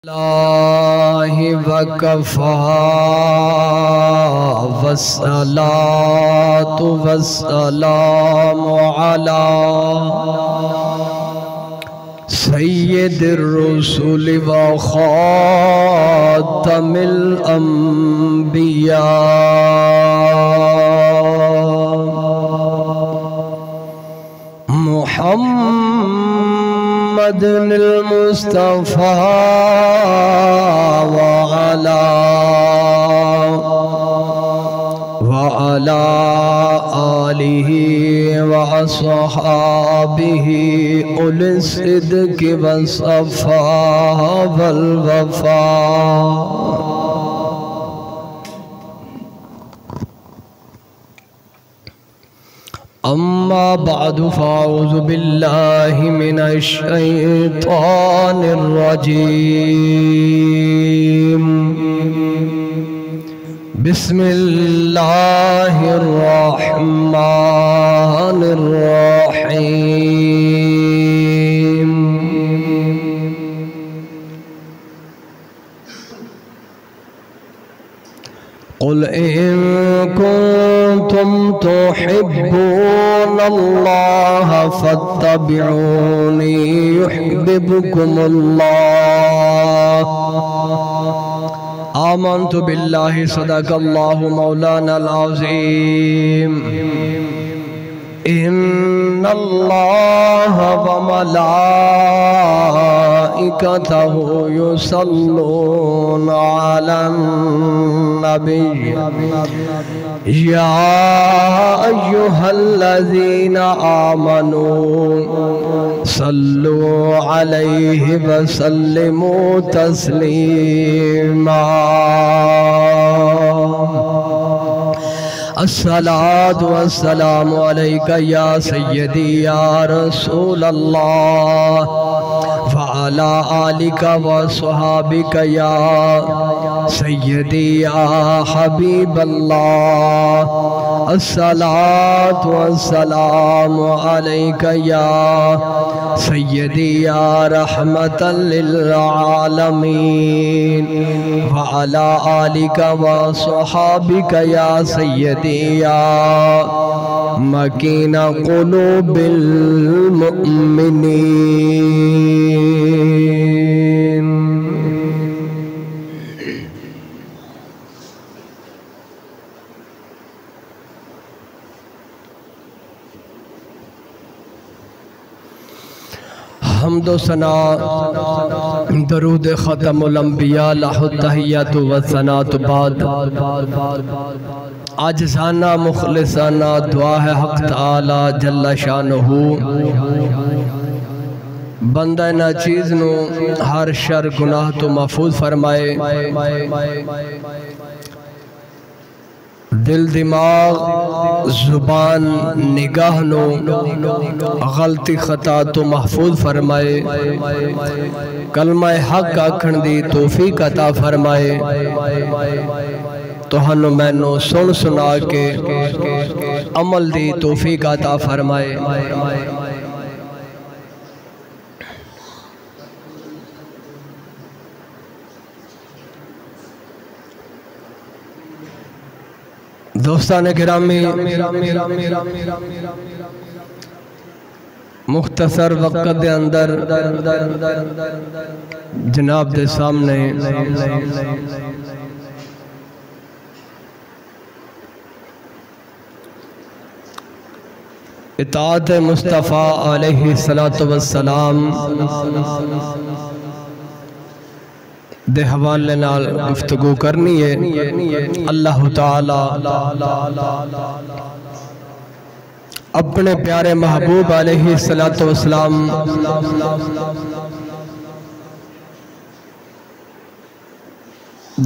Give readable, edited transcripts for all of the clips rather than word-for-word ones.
اللہ وکفا والصلاة والسلام علی سید الرسول وخاتم الانبیاء محمد المصطفى وعلى آله وصحابه أولي الصدق والصفاء والوفاء. أما بعد فأعوذ بالله من الشيطان الرجيم. بسم الله الرحمن الرحيم. قل إن كنتم تحبون الله فاتبعوني يحببكم الله. آمنت بالله صدق الله مولانا العظيم. إن الله وملائكته يصلون على النبي يا أيها الذين آمنوا صلوا عليه وسلموا تسليما. الصلاة والسلام عليك يا سيدي يا رسول الله وعلى آلك وصحابك يا سيدي يا حبيب الله. الصلاة والسلام عليك يا سيدي يا رحمة للعالمين وعلى آلك وصحابك يا سيدي يا مكين قلوب المؤمنين. حمد و ثنا درود ختم الانبیاء لہ التحیات و ثناء. بعد عاجزانہ مخلصانہ دعا ہے حق تعالی جل شانہ بندہ ناچیز نو ہر شر گناہ تو محفوظ فرمائے. دل دماغ زبان نگاہ نو غلطی خطا تو محفوظ فرمائے. کلمہ حق آکھن دی توفیق عطا فرمائے. تہنو مینو سن سنا کے عمل دی توفیق عطا فرمائے. دوستان گرامی، مختصر وقت دے اندر جناب دے سامنے اطاعت مصطفیٰ علیہ السلام دے حوالے نال گفتگو کرنی ہے. اللہ تعالی اپنے پیارے محبوب علیہ السلام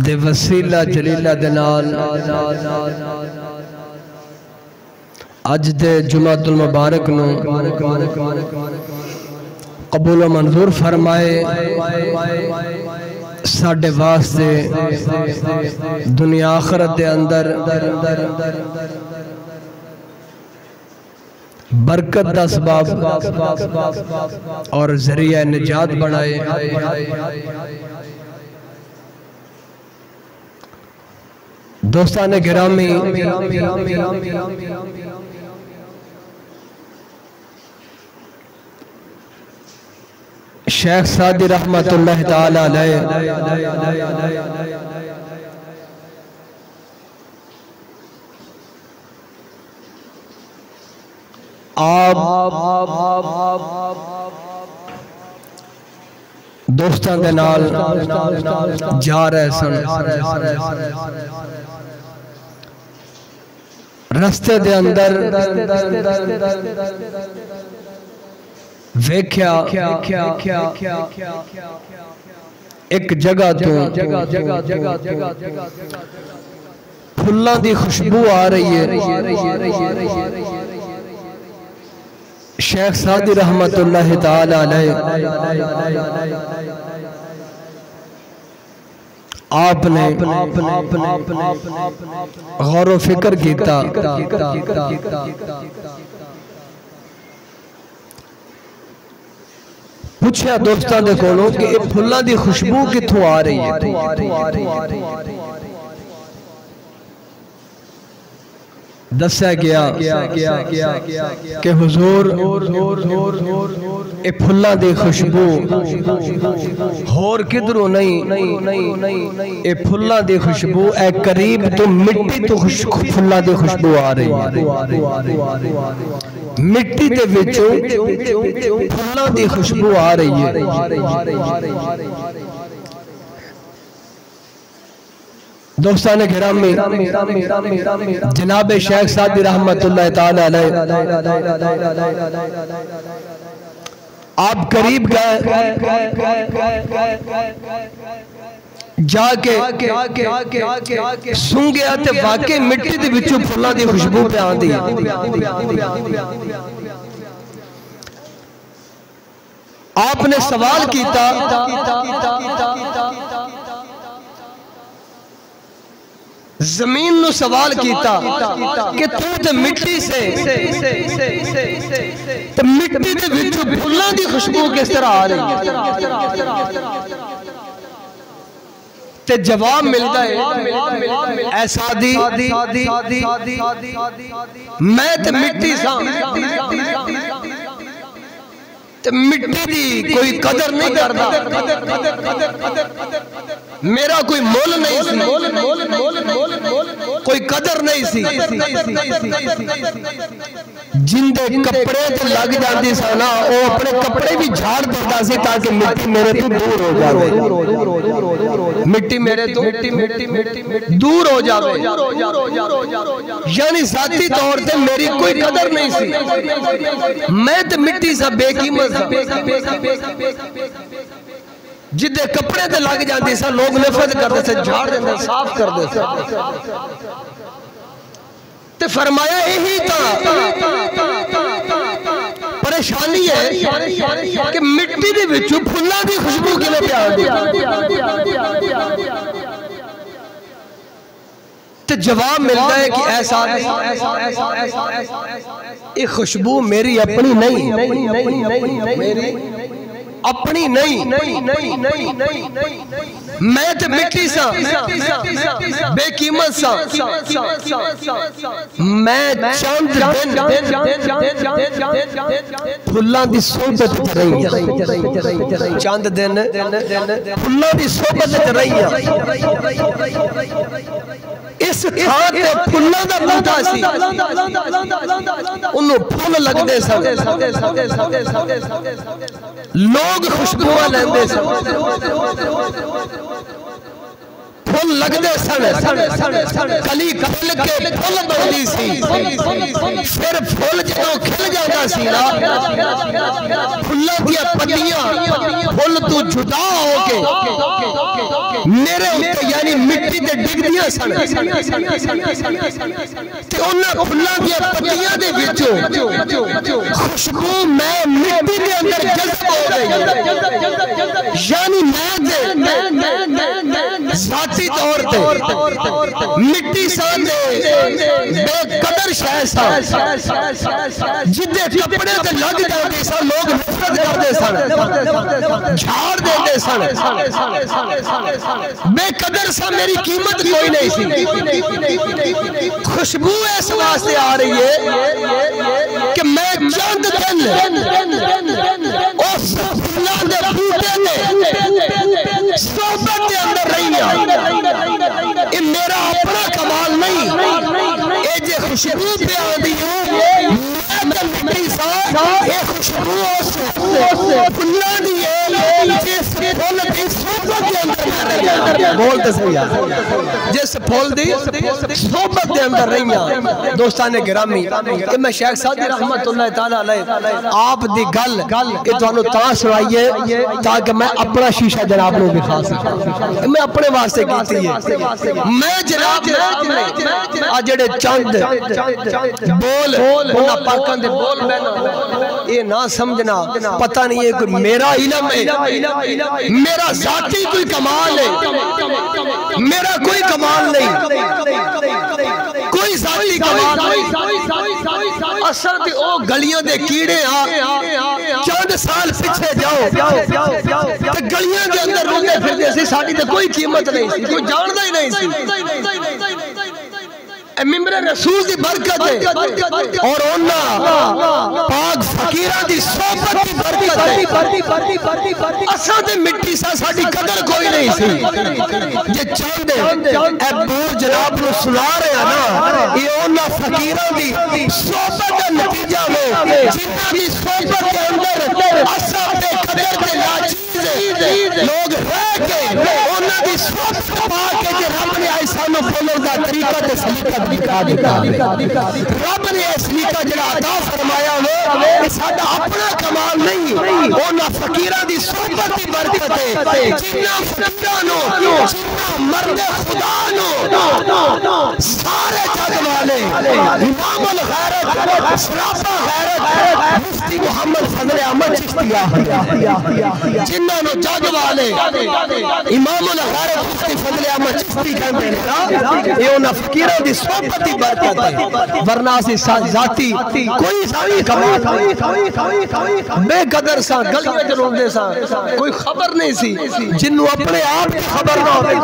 دے وسیلہ جلیلہ دے نال اج دے جمعۃ المبارک نو قبول و منظور فرمائے. ساڑھے واسطے دنیا آخرت دے اندر برکت دا سباب اور ذریعہ نجات بنائے. دوستان گرامی، شیخ سعدی رحمت اللہ تعالی علیہ آپ دوستان دے نال جا رہے سن، رستے دے اندر ویکھیا ایک جگہ تو پھلاں دی خوشبو آ رہی ہے۔ شیخ سعدی رحمت اللہ تعالی علیہ آپ نے غور و فکر کیتا، پوچھیا دوستان دے کولوں کہ یہ پھلاں دی خوشبو کتھوں آ رہی ہے؟ دسیا گیا کہ حضور اے پھلاں دی خوشبو ہور کدھروں نہیں، اے پھلاں دی خوشبو اے قریب تو مٹی تو پھلاں دی خوشبو آ رہی ہے۔ مٹی دے وچوں پھلاں دی خوشبو آ رہی ہے۔ دوستان گرامی، جناب شیخ سعدی رحمت اللہ تعالی علیہ آپ قریب گئے، جا کے سنگیا تے واقعی مٹی دے وچوں پھلاں دی خوشبو پہ آندی ہے۔ آپ نے سوال کیتا زمین نو سوال کیتا کہ تو تے مٹی سے تے مٹی دے وچوں پھلاں دی خوشبو کس طرح آ رہی ہے؟ تے جواب ملتا ہے، اے سعدی میں تے مٹی ساں تے مٹی دی کوئی قدر نہیں کردا، میرا کوئی مول نہیں سی، کوئی قدر نہیں سی، جن دے کپڑے تے لگ جاندی سانا وہ اپنے کپڑے بھی جھاڑ دیتا سی تاکہ مٹی میرے تو دور ہو جاوے، مٹی میرے تو دور ہو جاوے، یعنی ذاتی طور تے میری کوئی قدر نہیں سی، میں تے مٹی سا بے قیمت سا، جدے کپڑے تے لگ جاندی سا لوگ نفرت کردے سے، جھاڑ دیندے صاف کردے سے، تے فرمایا یہی تھا پریشانی ہے کہ مٹی دے وچوں پھلاں دی خوشبو کیویں پہ آندی؟ تے جواب ملتا ہے کہ ایسا یہ خوشبو میری اپنی نہیں، میری اپنی نہیں، میں تے مٹی سا بے قیمت سا، میں چند دن پھلاں دی صحبت رہی ہیں، چند دن پھلاں دی صحبت رہی ہیں، اس تھان تے پھلاں دا بوٹا سی، انہوں پھل لگ دے سن، لوگ خوشبوہ لیندے سن، پھل لگ دے سن، کلی کھل کے پھل بندی سی، پھر پھل جدوں کھل جاتا سی نا، پھلاں دیا پتیاں پھل تو جدا ہو کے میرے اوپر یعنی مٹی تے ڈگ دیا سن، تے انہاں پھلاں دیا پتیاں دے وچوں خوشبو میں مٹی دے اندر جذب ہو گئی، یعنی میں ذاتی طور تے مٹی ساندے بے قدر شہ سا، جدے کپڑے تے لگ جاندے سا سن لوگ نفرت کرتے سن جھاڑ دیتے سن بے قدر سا میری قیمت کوئی نہیں سی خوشبو اس واسطے آ رہی ہے کہ میں چند دن اس فلاں دے بوٹے دے صحبت دے اندر رہی ہوں یہ میرا اپنا کمال نہیں اے جے خوشبو پہ آدھی ہوں یہ خوشبو فلاں دی ہے جس پھول دی صحبت دے اندر بولتے صحیح جس پھول دی صحبت دے اندر رہی ہوں دوستان گرامی کہ میں شیخ سعدی رحمت اللہ تعالیٰ علیہ آپ دی گل کہ تو انہوں تاں سنائیے تاکہ میں اپنا شیشہ جناب لوگ دکھا سکتا میں اپنے واسطے کیتی ہے میں جناب آجڑے چند بول انہاں پاکان دے بول بہنا یہ نہ سمجھنا پتہ نہیں ہے کوئی میرا علم ہے میرا ذاتی کوئی کمال ہے میرا کوئی کمال نہیں کوئی ذاتی کمال نہیں اصل تے او گلیاں دے کیڑے چند سال پیچھے جاؤ تے گلیاں دے اندر روندے پھردے سی ساڑی تے کوئی قیمت نہیں سی کوئی جاندہ ہی نہیں سی ممبر رسول دی برکت ہے اور انہاں پاک فقیران دی صحبت دی برکت ہے اساں دے مٹی سا ساڑی قدر کوئی نہیں سی یہ چاندے اے بور جناب نو سنا رہے ہیں نا یہ انہاں فقیران دی صحبت دا نتیجہ میں جنہاں دی صحبت کے اندر اساں دے قدر کے لاچیز لوگ رہ کے انہاں دی صحبت پا کے جو رب نے ایسانو بولو دا طریقہ دے سلیقہ دکھا رب نے اس لیقہ جڑا عطا فرمایا ہوئے کہ سادہ اپنا کمال نہیں اونا فقیرہ دی صحبت دی برکت ہے جنہ فقیرانو جنہ مرد خدانو سارے جگ والے امام الغیرت سراپا غیرت مفتی محمد فضل احمد چشتیہ جنہ نو جگ والے امام الغیرت مفتی فضل احمد چشتی کہتے ہیں یہ اونا فقیرہ دی صحبت دی برکت ہے ورنہ سے ذاتی کوئی ذاتی کمال بے قدر سا گلیاں جنہوں دے سا کوئی خبر نہیں سی جنہوں اپنے آپ کی خبر نہ ہوئی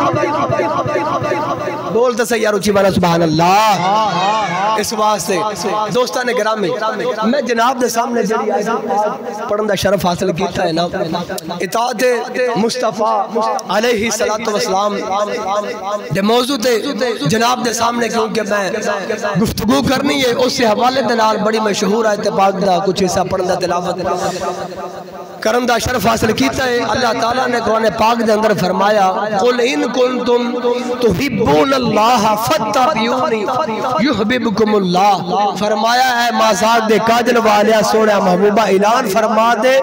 بولتے سے یا روچی والا سبحان اللہ اس واسطے دوستان گرامی میں جناب دے سامنے جڑی آئے پڑھن دا شرف حاصل کیتا ہے نا اطاعت مصطفیٰ علیہ السلام دے موضوع تے جناب دے سامنے کیونکہ میں گفتگو کرنی ہے اس سے حوالے دنال بڑی مشہور آیت پاک دا کچھ حصہ پڑھن دا تلاوت کرن دا شرف حاصل کیتا ہے اللہ تعالیٰ نے قرآن پاک دے اندر فرمایا قل ان کنتم تحبون اللہ فتبعونی یحببکم اللہ فرمایا ہے مازاد دے کاجل والیا سوڑا محبوبہ اعلان فرما دے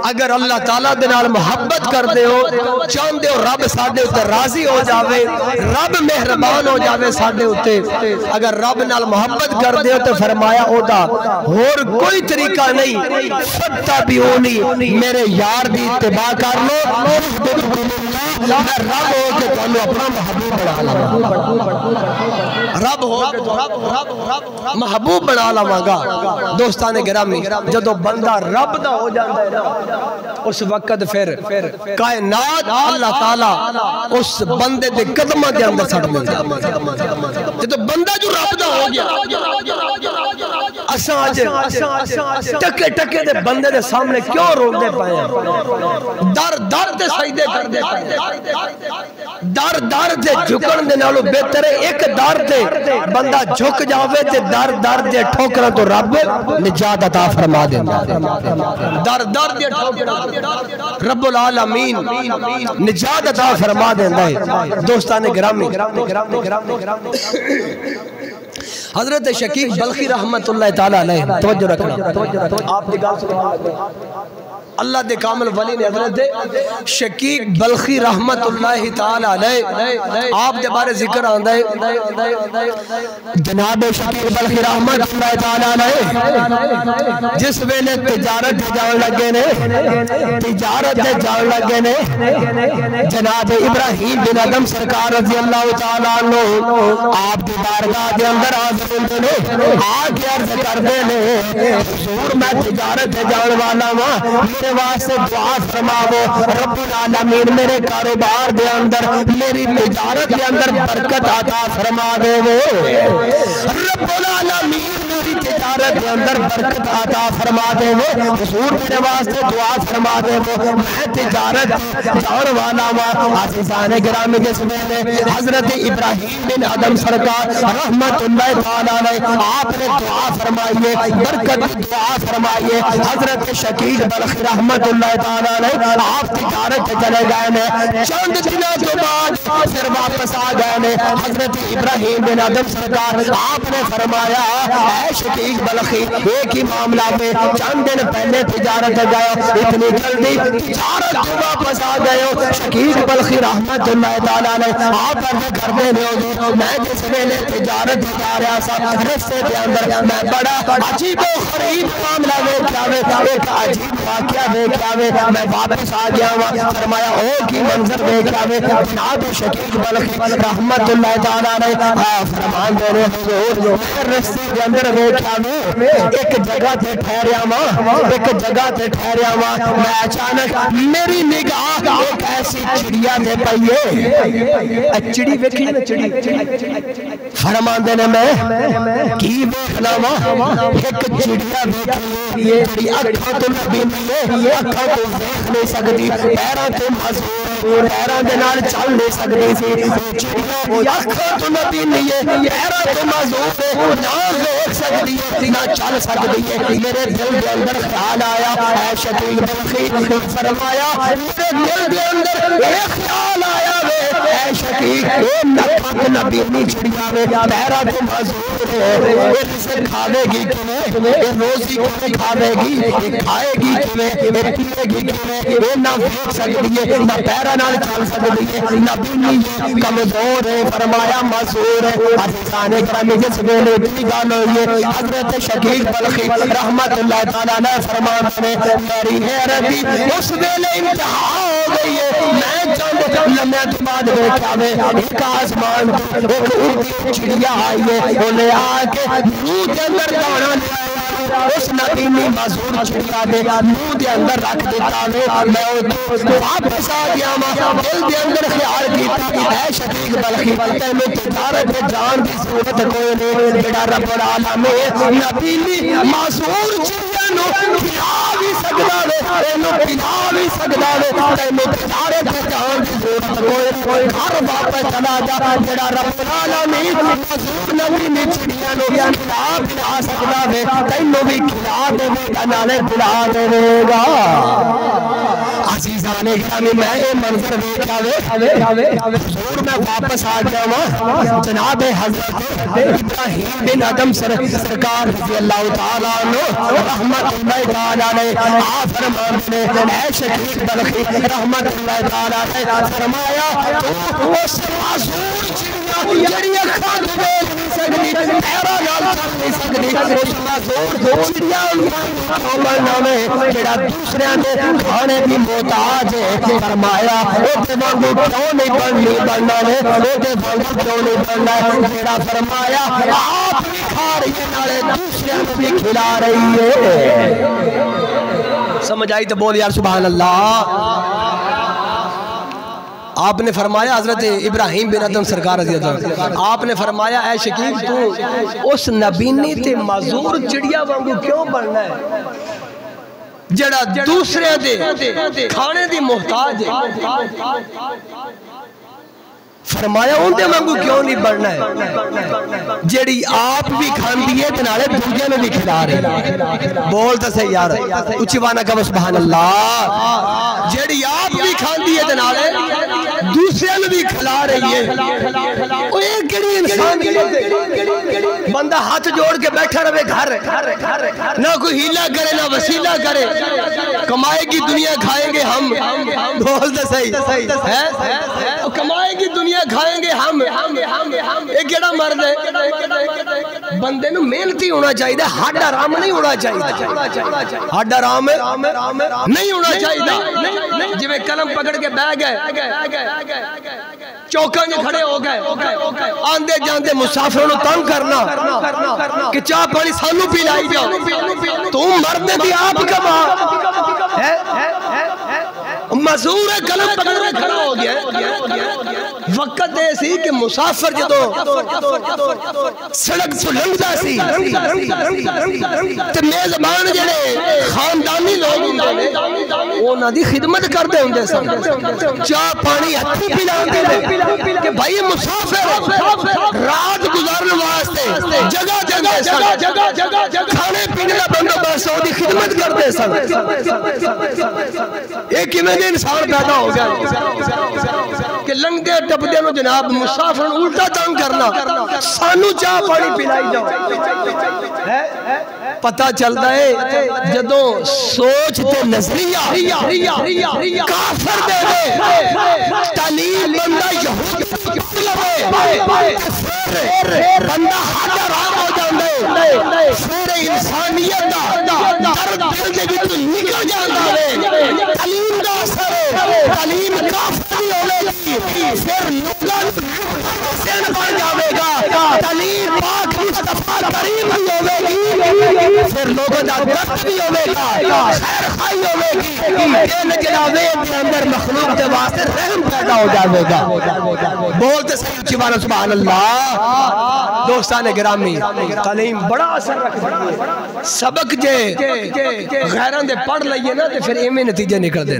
اگر اللہ تعالیٰ دے نال محبت کر دے ہو چاندے ہو رب ساڑھے ہوتے راضی ہو جاوے رب مہربان ہو جاوے ساڑھے ہوتے اگر رب نال محبت کر دے ہو تو فرمایا ہوتا اور کوئی طریقہ نہیں فتبعونی میرے یار دی اتباع کر لو میں رب ہو کے تو اپنا محبوب بنا لوں رب ہو کے تو محبوب بنا لوں گا دوستان گرامی جدو بندہ رب دا ہو جاندہ ہے اس وقت پھر کائنات اللہ تعالیٰ اس بندے دے قدمہ دے اندر سڑ مل جدو بندہ جو رب دا ہو گیا اساں آج ٹکے ٹکے دے بندے دے سامنے کیوں روک دے پائے در در دے سجدے کر دے پائے در در دے جھکن دے نالو بہتر ہے ایک در دے بندہ جھک جاوے تے در در دے ٹھوکرا تو رب نجات عطا فرما دے در در دے ٹھوکرا رب العالمین نجات عطا فرما دے دوستان گرامی حضرت شکیب بلخی رحمت اللہ تعالیٰ علیہ توجہ رکھنا آپ دی گال سبحان اللہ اللہ دے کامل ولی نے حضرت شقیق بلخی رحمت اللہ تعالی علیہ آپ دے بارے ذکر آندہ ہے جناب شقیق بلخی رحمت اللہ تعالی علیہ جس ویلے تجارت جان لگے نے تجارت جان لگے نے جناب ابراہیم بن ادم سرکار رضی اللہ تعالی عنہ آپ دی بارگاہ دے اندر حاضر نے آگے عرض کر دے نے حضور میں تجارت جان والا ہوں میرے واسطے دعا فرماؤ رب العالمین میرے کاروبار دے اندر میری تجارت دے اندر برکت عطا فرما دے رب العالمین میری تجارت دے اندر برکت عطا فرما دے حضور میرے واسطے دعا فرما دے میں تجارت جان والا ہوں عزیزان گرامی جس میں حضرت ابراہیم بن ادم سرکار رحمت اللہ تعالی علیہ آپ نے دعا فرمائیے برکت دعا فرمائیے حضرت شقیق بلخی رحمت اللہ تعالی علیہ آپ تجارت چلے گئے نے چند دنوں کے بعد پھر واپس آ گئے نے حضرت ابراہیم بن ادم سرکار آپ نے فرمایا اے شقیق بلخی ایک ہی معاملہ میں چند دن پہلے تجارت گئے اتنی جلدی تجارت واپس آ گئے شقیق بلخی رحمت اللہ تعالی علیہ آپ عرض کر دے نے میں جس ویلے تجارت جا رہا سا رستے کے اندر میں بڑا عجیب و غریب معاملہ دیکھا ایک عجیب واقعہ دیکھا میں واپس آ گیا ہوں فرمایا او کی منظر دیکھا جناب شقیق بلخی رحمت اللہ تعالی علیہ فرمان دے رہے حضور رستے کے اندر دیکھا ایک جگہ تے ٹھہریا ایک جگہ تے ٹھہریا میں اچانک میری نگاہ ایک ایسی چڑیا دے پئیے چڑی ویکھی نا چڑی فرمان دینے میں کی دیکھنا ایک چڑیا دیکھی تیری اکھا تو نبی نہیں اکھا تو دیکھ نہیں سکتی پیران تو مزور پیران دنال چل نہیں سکتی سی چڑیا اکھا تو نبی نہیں پیران تو مزور نہ دیکھ سکتی نہ چل سکتی میرے دل دے اندر خیال آیا اے شقیق بلخی فرمایا میرے دل دے اندر ایک خیال آیا اے شقیق اے نفق نبی نہیں چڑیا پیرا تو مزور ہے اے اسے کھاوے گی کیویں اے روزی کیویں کھاوے گی اے کھائے گی کیویں اے پیے گی کیویں اے نہ دیکھ سکتی ہے نہ پیرا نال چل سکتی ہے نہ بینی ہے کمزور ہے فرمایا مزور ہے عزیزان گرامی جس ویلے اتنی گل ہوئی ہے حضرت شقیق بلخی رحمت اللہ تعالیٰ نے فرمایا میری حیرتی اس ویلے انتہا ہو گئی ہے میں چند لمحے کے بعد دیکھا ایک آسمان ایک اڑتی چڑیا آئی ہے انہیں آ کے منہ کے اندر دانا لیا اس نبینی مزور چڑیا دے منہ دے اندر رکھ دیتا میں واپس آ گیا دل دے اندر خیال کیتا اے شقیق بلخی تینوں تجارت جان کی صورت کوئی نہیں جڑا رب العالمین نبینی مزور چڑیا نو کھلا بھی سکتا ہے تینوں کھلا بھی سکتا ہے تینوں تجارت جان کی صورت کوئی گھر واپس چلا جا جڑا رب العالمین مزور نبینی چڑیا نو کھلا بھی آ سکتا ہے تینوں بھی کھلا دے گا نالے کھلا دے گا عزیزان گرامی میں یہ منظر دیکھا حضور میں واپس آ گیا جناب حضرت ابراہیم بن ادم سرکار رضی اللہ تعالیٰ عنہ رحمت اللہ تعالیٰ علیہ آپ فرمانے اے شقیق بلخی رحمت اللہ تعالیٰ علیہ فرمایا تو اس معذور چڑیا جڑی اکھاں تو دیکھ نہیں سکتی پیرا نال چل نہیں سکتی اس معذور چڑیا عمر نامے جڑا دوسرے دے کھانے کی محتاج ہے فرمایا اوتے وانگو کیوں نہیں بننا ہے اوتے وانگو کیوں نہیں بننا ہے جڑا فرمایا آپ بھی کھا رہی ہے نالے دوسرے کو بھی کھلا رہی ہے سمجھ آئی تو بول یار سبحان اللہ آپ نے فرمایا حضرت ابراہیم بن ادم سرکار رضی اللہ عنہ آپ نے فرمایا اے شقیق تو اس نبینی تے معذور چڑیا وانگو کیوں بننا ہے جڑا دوسرے دے کھانے دی محتاج ہے فرمایا ان دے وانگو کیوں نہیں بڑھنا ہے جیڑی آپ بھی کھاندی ہے تنالے دوسرے میں بھی کھلا رہے بولتا سے یار اچھی وانا کہا سبحان اللہ جیڑی آپ بھی کھاندی ہے تنالے دوسرے میں بھی کھلا رہی ہے وہ ایک گڑی انسان بندہ ہاتھ جوڑ کے بیٹھا رہے گھر نہ کوئی ہیلہ کرے نہ وسیلہ کرے کمائے گی دنیا کھائیں گے ہم، بولتے صحیح ہے، کمائے گی دنیا کھائیں گے ہم، ایک کیڑا مرد ہے بندے نو محنتی ہونا چاہیے، ہڈ حرام نہیں ہونا چاہیے، ہڈ حرام نہیں ہونا چاہیے، جی میں قلم پکڑ کے بہ گئے چوکاں جو کھڑے ہو گئے آندے جاندے مسافروں تنگ کرنا کہ چاہ پانی سانو پی لائی جاؤ، تو مردے بھی آپ کما مزور قلم پکڑ کے کھڑا ہو گیا، وقت ایسی کہ مسافر جدو سڑک تو لنگدا سی تے میزبان جڑے خاندانی لوگ ہوندے انہاں دی خدمت کردے ہوندے سن، چاہ پانی ہتھی پلاندے نے کہ بھائی مسافر رات گزارن واسطے جگہ جگہ کھانے پینے کا بندوبست دی خدمت کردے سن۔ ایک ہی میں انسان پیدا ہو گیا کہ لنگدے ٹپدے نو جناب مسافر الٹا تنگ کرنا، سانو چاہ پانی پلائی جاؤ، پتہ چلتا ہے جدوں سوچ تے نظریہ کافر دے دے تعلیم بندہ یہود بندہ حد حرام ہو جاندے، پھر انسانیت دا درد دل دے بھی تو نکل جاندہ ہے، تعلیم دا اثر ہے، تعلیم کافر بھی ہونے گی، پھر نکلن حسین بن جاوے گا، تعلیم پاک مصطفیٰ کریم بھی ہوے گی، پھر لوگوں دا درد بھی ہوے گا، خیر خائی ہوے گی، ان جنابے کے اندر مخلوق دے واسطے رحم پیدا ہو جاوے گا، بولتے صحیح اچھی بارہ سبحان اللہ۔ دوستان گرامی تعلیم بڑا اثر رکھتا ہے، سبق جے غیران دے پڑھ لئیے نا تے پھر ایمیں نتیجے نکل دے،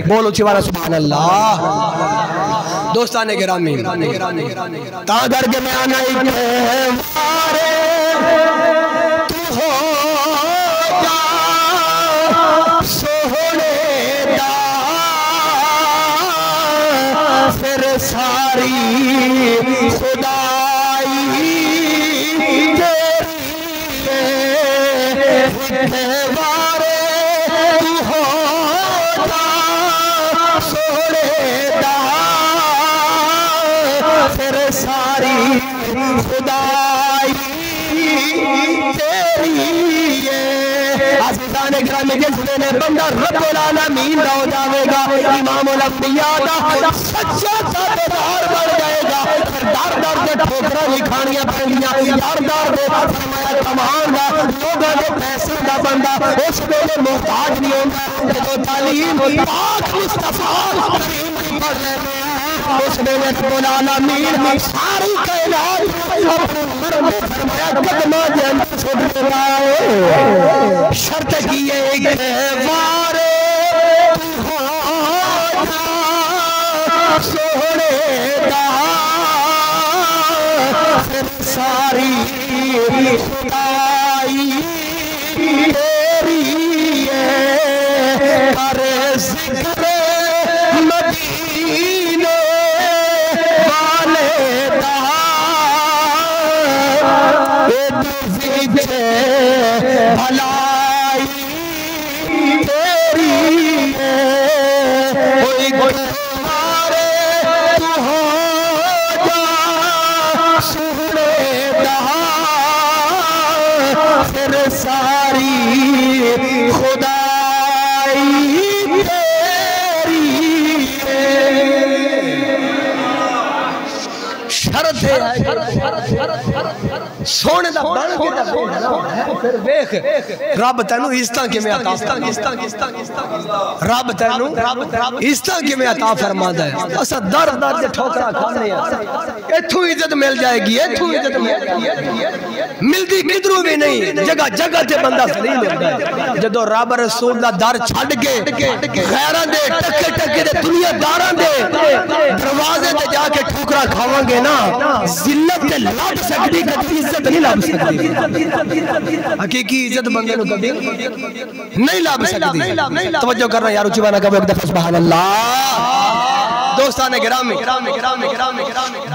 بولو اچھی بارہ سبحان اللہ۔ دوستان گرامی تا در کے میں آنا ہی کہوارے تو ہو جا سوڑے دا پھر ساری خدائی کہوارے تو ہو جا سوڑے دا پھر ساری خدائی تیری ہے۔ عزیزان اکرامی جس میں بندہ رب العالمین دا ہو جاوے گا، امام الانبیاء دا سچا تابعدار بن جائے گا، دار دار دے ٹھوکرا بھی کھانیاں پڑنیاں، دار دار دے فرمایا کمان دا لوگوں دے پیسے دا بندہ اس میں محتاج نہیں ہوگا، جو تعلیم پاک مصطفیٰ کریم پڑھ لے میں اس میں رب العالمین ساری کائنات اپنے عمر میں فرمایا قدمہ جن چھوڑ دیتا ہے، شرط کیے کہوارے تو ہو جا سوڑے دا پھر ساری خدائی تیری ہے، ہر ذکر مدینے والے دا بھلائی تیری ہے، کوئی گھمارے تو ہو جا سوڑے دا پھر ساری خدائی تیری ہے۔ شرط ہے سونے دا بڑھ کے دا پھر بیخ رب تینو عزتاں کے میں عطا رب تینو عزتاں کے میں عطا فرما دے، اسا در در جے ٹھوکرا کھانے ہیں، ایتھو عزت مل جائے گی، ایتھو عزت ملدی کدروں بھی نہیں، جگہ جگہ تے بندہ سلیم ملتا ہے، جدو رب رسول دا در چھڑ کے غیران دے ٹکے ٹکے دے دنیا داران دے دروازے تے جا کے ٹھوکرا کھاواں گے نا، ذلت تے لب سکتی کتی عزت نہیں لب سکتی، حقیقی عزت بندے نو کبھی نہیں لب سکتی۔ توجہ کرنا یارو چیوانا کبھی ایک دفعہ سبحان اللہ۔ دوستان گرامی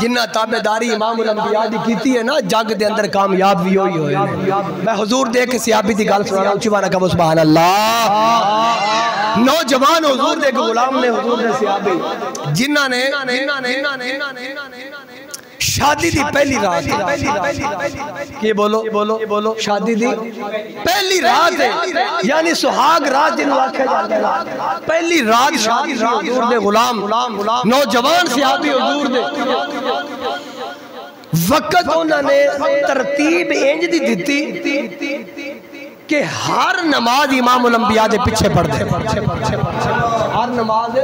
جنہ تابعداری امام الانبیاء دی کیتی ہے نا جگ دے اندر کامیاب بھی ہوئی ہوئے میں حضور دیکھ کے صحابی دی گل سنانا اونچی وانا کہو سبحان اللہ نوجوان حضور دے غلام نے حضور دے صحابی جنہ نے شادی دی پہلی رات یہ بولو شادی دی پہلی رات ہے یعنی سہاگ رات جنہوں آکھے جاتے ہیں پہلی رات شادی حضور دے غلام نوجوان صحابی حضور دے وقت انہوں نے ترتیب انج دی دیتی کہ ہر نماز امام الانبیاء دے پیچھے پڑھ دے ہر نماز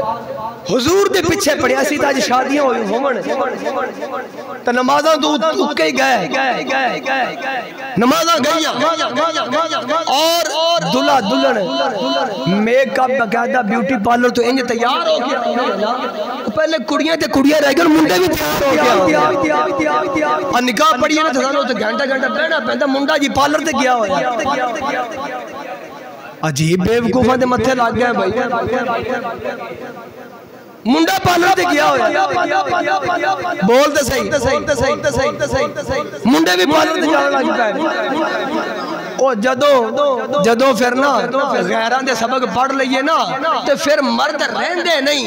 حضور دے پیچھے پڑھے ایسی تاج شادیاں ہوئی ہومن تو نمازاں دو اکے ہی گئے نمازاں گئیاں اور دلہ دلن میک اپ بقیدہ بیوٹی پارلر تو انج تیار ہو گیا پہلے کڑیاں تے کڑیاں رہ گئے اور منڈے بھی تیار ہو گیا اور نکاح پڑھی ہے نا تو سانو تو گھنٹہ بہنا پہنتا منڈا جی پارلر تے گیا ہویا عجیب بیوقوفہ دے متھے لگ گیا بھائی منڈا پارلر تے گیا ہویا بولتے صحیح منڈے بھی پارلر تے جانا لگ گیا او جدو پھر نا غیران دے سبق پڑھ لئیے نا تو پھر مرد رہندے نہیں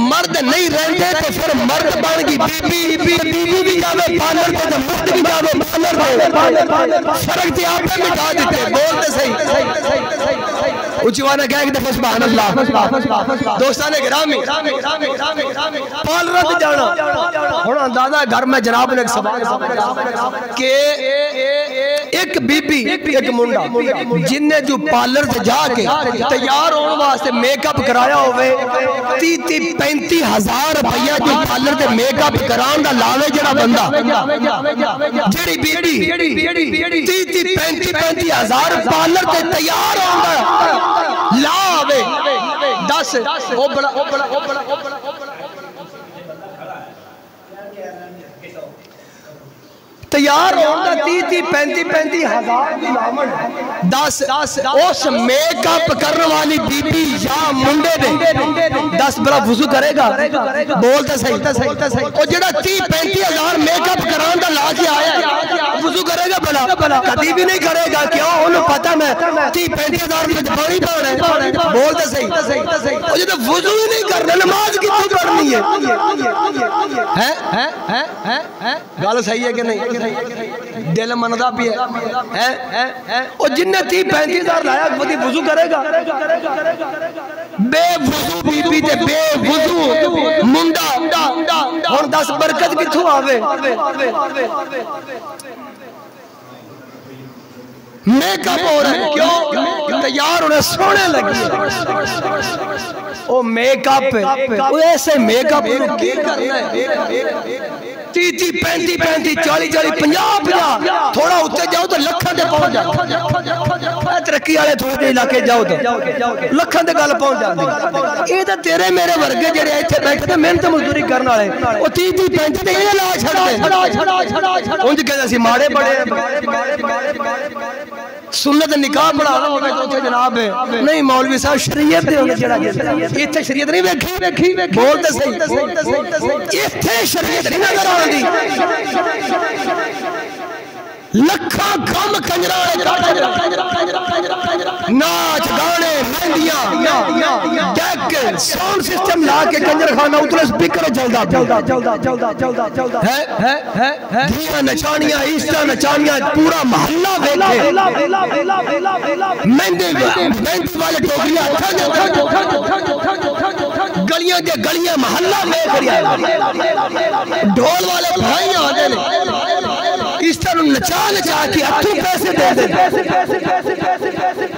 مرد نہیں رہندے تو پھر مرد بن گی بی بھی جاوے پارلر تے تو مرد بھی جاوے پارلر فرق تے آپ میں مٹا دیتے بولتے صحیح اچھوانا کہا کہ دفع سبحان اللہ دوستان گرامی پارلر تے جانا ہونا اندازہ گھر میں جناب نے ایک سوال کہ ایک بی بی ایک منڈا جن نے جو پارلر سے جا کے تیار ہونے واسطے میک اپ کرایا ہوئے 30-35 ہزار روپیہ جو پارلر سے میک اپ کران دا لاوے جڑا بندہ جڑی بی بی 30-35 ہزار پارلر سے تیار ہونے لاوے 10 او بڑا تیار ہوندہ 30-35 ہزار دس اس میک اپ کرنے والی بی بی یا منڈے دے 10 بڑا وضو کرے گا بولتا صحیح اور جڑا 30-35 ہزار میک اپ کران دا لا کے آیا ہے وضو کرے گا بلا کدی بھی نہیں کرے گا کیوں انہوں پتا میں 30-35 ہزار میں بڑی پڑھ ہے بولتا صحیح اور جڑا وضو ہی نہیں کرنا نماز کی تو پڑھنی ہے گالو صحیح ہے کہ نہیں دل مندا بھی ہے اور جن نے 30-35 ہزار لایا وہی وضو کرے گا بے وضو بی بی تے بے وضو منڈا اور 10 برکت کتھوں آوے میک اپ ہو رہا ہے کیوں تیار ہونے سونے لگی او میک اپ ایسے میک اپ کی کرنا ہے 30-35 40-50 تھوڑا ہوتے جاؤ تو لکھن دے پہنچ جاؤ ترقی آلے تھوڑے دے علاقے جاؤ تو لکھن دے گل پہنچ جاؤ یہ تو تیرے میرے ورگے جڑے ایتھے بیٹھے تھے محنت مزدوری کرنا ہے وہ 30-35 تے یہ لا چھڑ دے انج کہتے سی ماڑے بڑے سنت نکاح پڑھانا ہوگا تو جناب ہے نہیں مولوی صاحب شریعت دے ہوگا جڑا ایتھے شریعت نہیں ویکھی بولتے صحیح ایتھے شریعت نہیں نظر آ دی لکھا کم کنجرانے ناچ گانے مہندیاں ڈیک ساؤنڈ سسٹم لا کے کنجر خانہ اتنے سپیکر جلدہ دھیاں نچانیاں عیسیٰ نچانیاں پورا محلہ بیٹھے مہندے والے ٹوکریاں گلیاں دے گلیاں محلہ میں ڈھول والے بھائیاں آدھے اس طرح نچا کے ہتھوں پیسے دے دے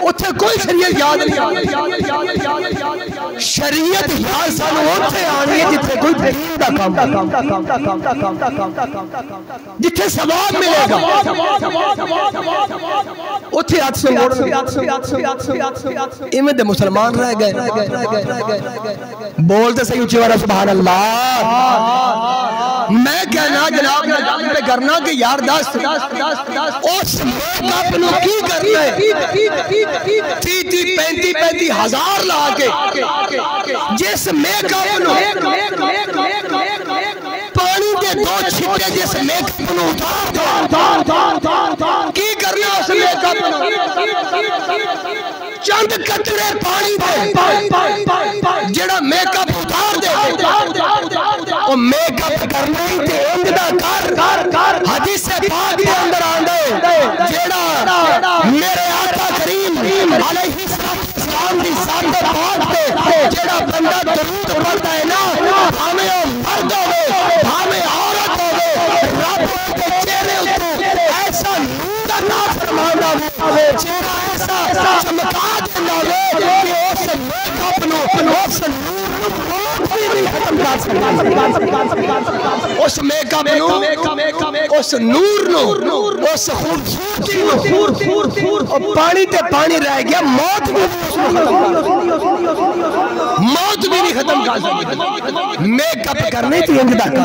اتھے کوئی شریعت یاد نہیں شریعت یاد سانو اتھے آنی ہے جتھے کوئی دین دا کام جتھے ثواب ملے گا اتھے ہاتھ سے موڑ ایمیں دے مسلمان رہ گئے بولتے صحیح اچھی وارہ سبحان اللہ میں کہنا جناب نے گل پہ کرنا کہ یار 10 اس میک اپ نو کی کرنا ہے 30-35 ہزار لا کے جس میک اپ نو پانی دے 2 چھٹے جس میک اپ نو کی کرنا اس میک اپ نو چند قطرے پانی دے جڑا میک اپ اتار دے وہ میک اپ کرنا ہی تے اندہ کر حدیث پاک دے اندر آندے جڑا میرے آقا کریم علیہ السلام دی ذات پاک تے جڑا بندہ درود پڑھتا ہے نا ہمیں مرد ہوئے ہمیں عورت ہوئے رب کے چہرے اتو ایسا نور عطا فرمانا ہوئے چہرہ ایسا چمکا دینا ہوئے کہ اس میک اپ نو اس نور اس میک اپ نو اس نور نو اس خوبصورتی نو پانی تے پانی رہ گیا موت بھی نہیں ختم کر سکتی میک اپ کرنے تھی انجدہ کر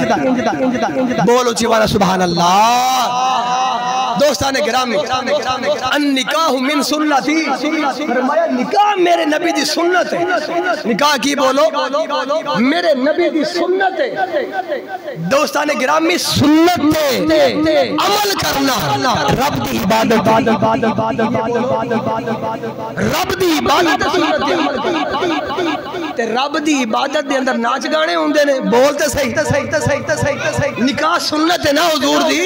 بولو چیوانا سبحان اللہ دوستان گرامی النکاح من سنتی فرمایا نکاح میرے نبی دی سنت ہے نکاح کی بولو میرے نبی دی سنت ہے دوستان گرامی سنت ہے عمل کرنا رب دی عبادت رب دی عبادت سنت ہے عمل کرنا رب دی عبادت دے اندر ناچ گانے ہوندے نے بولتے صحیح نکاح سنت ہے نا حضور دی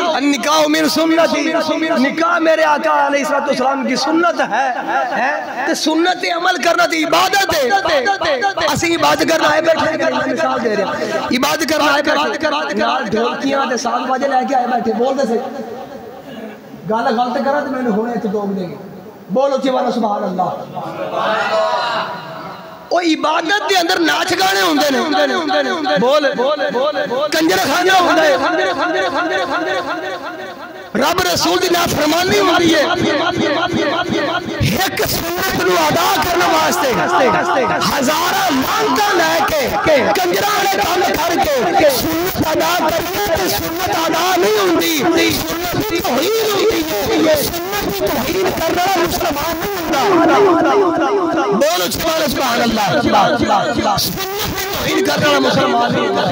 النکاح من سنتی نکاح میرے آقا علیہ السلام کی سنت ہے تے سنت عمل کرنا تھی عبادت ہے اسی عبادت کرنا ہے بیٹھے مثال دے رہے عبادت کرنا ہے بیٹھے نال ڈھولکیاں تے ساز باجے لے کے آئے بیٹھے بولتے صحیح گالا غلط کرا تو میں نے ہونے تو دوگ دیں گے بولو چیوانا سبحان اللہ وہ عبادت دے اندر ناچ گانے ہوندے نے بول کنجر خانہ ہوندے رب رسول دی نافرمانی ہوندی ہے ایک سنت نو ادا کرنے واسطے ہزارہ مانگا لے کے کنجرہ نے کام کر کے سنت ادا کرنے تے سنت ادا نہیں ہوندی سنت توحید ہوندی ہے سنت توحید کرنا مسلمان نہیں ہوتا بولو سبحان اللہ سنت توحید کرنا مسلمان نہیں ہوتا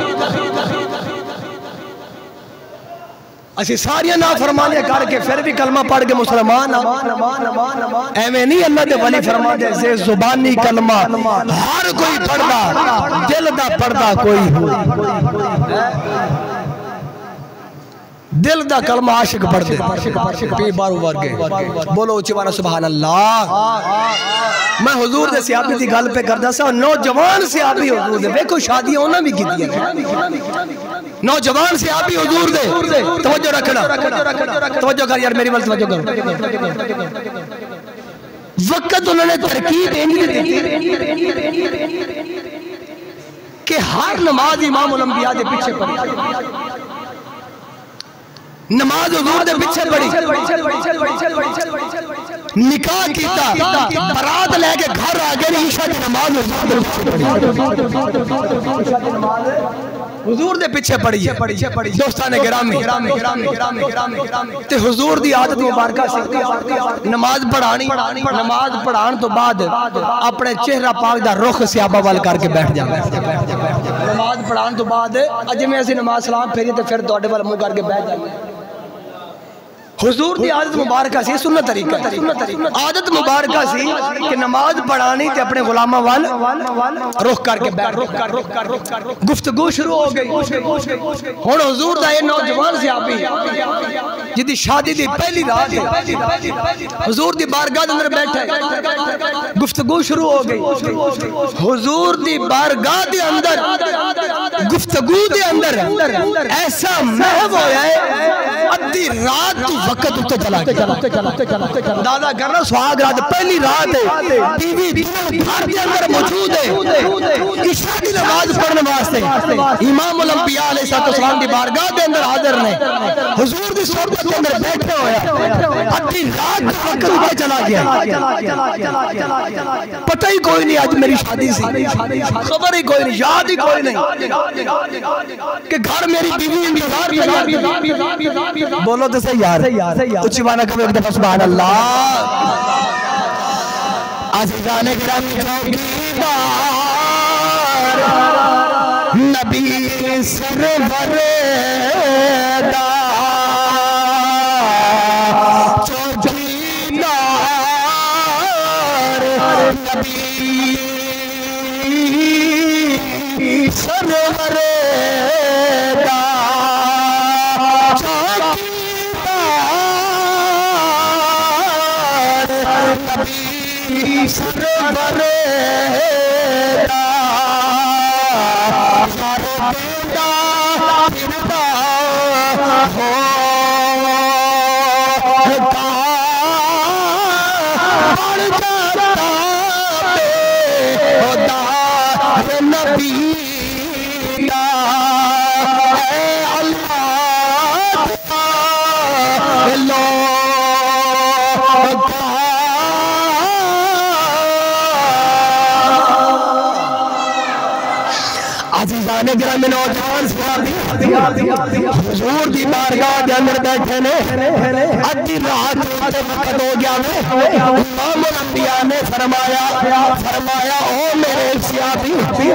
اسی ساریاں نافرمانیاں کر کے پھر بھی کلمہ پڑھ کے مسلمان ایویں نہیں اللہ دے ولی فرما دے سے زبانی کلمہ ہر کوئی پڑھدا دل دا پڑھدا کوئی ہو دل دا کلمہ عاشق پڑھ دے پی بارو ورگے بولو چیوانا سبحان اللہ میں حضور دے صحابی دی گل پہ کردا سا نوجوان صحابی حضور دے دیکھو شادیاں انہاں بھی کیتی ہیں نوجوان صحابی حضور دے توجہ رکھنا توجہ کر یار میری ول توجہ کر وقت انہوں نے ترکیب کہ ہر نماز امام الانبیاء دے پیچھے پڑھی نماز حضور دے پیچھے پڑھی نکاح کیتا برات لے کے گھر آگے عشاء کی نماز حضور دے پیچھے پڑھی دوستان گرامی تے حضور دی عادت مبارکہ سے نماز پڑھان تو بعد اپنے چہرہ پاک دا رخ سیابہ وال کر کے بیٹھ جانا نماز پڑھان تو بعد اجے میں ایسی نماز سلام پھیری تے پھر دوڑے والا منہ کر کے بیٹھ جانا حضور دی عادت مبارکہ سی سنت طریقہ عادت مبارکہ سی کہ نماز پڑھانی تے اپنے غلامہ وال رخ کر کے بیٹھ گفتگو شروع ہو گئی ہون حضور دا یہ نوجوان صحابی جدی شادی دی پہلی رات ہے حضور دی بارگاہ اندر بیٹھے گفتگو شروع ہو گئی حضور دی بارگاہ دے اندر گفتگو دے اندر ایسا محو ہویا ہے ادھی رات تو وقت اتے چلا دادا کرنا سواگ رات پہلی رات ہے ٹی وی گھر کے اندر موجود ہے عشاء کی نماز پڑھنے واسطے امام الانبیاء علیہ السلام دی بارگاہ دے اندر حاضر نے حضور دی صحبت کے اندر بیٹھے ہویا ادھی رات وقت اتے چلا گیا پتہ ہی کوئی نہیں آج میری شادی سی خبر ہی کوئی نہیں یاد ہی کوئی نہیں کہ گھر میری بیوی انتظار بولو تو صحیح یار اچھی بانا کبھی ایک دفعہ سبحان اللہ عزیزان گرامی چوکیدار نبی سرور دا چوکیدار نبی سرور دا چوکیدار نبی سرور دا بیٹا پھرتا ہو بڑھ جاتا بے خدا نبی کا اے اللہ لو عزیزان گرامی نوجوان حضور دی بارگاہ دے اندر بیٹھے نے ادھی رات ہوتے وقت ہو گیا میں امام الانبیاء نے فرمایا او میرے سیاسی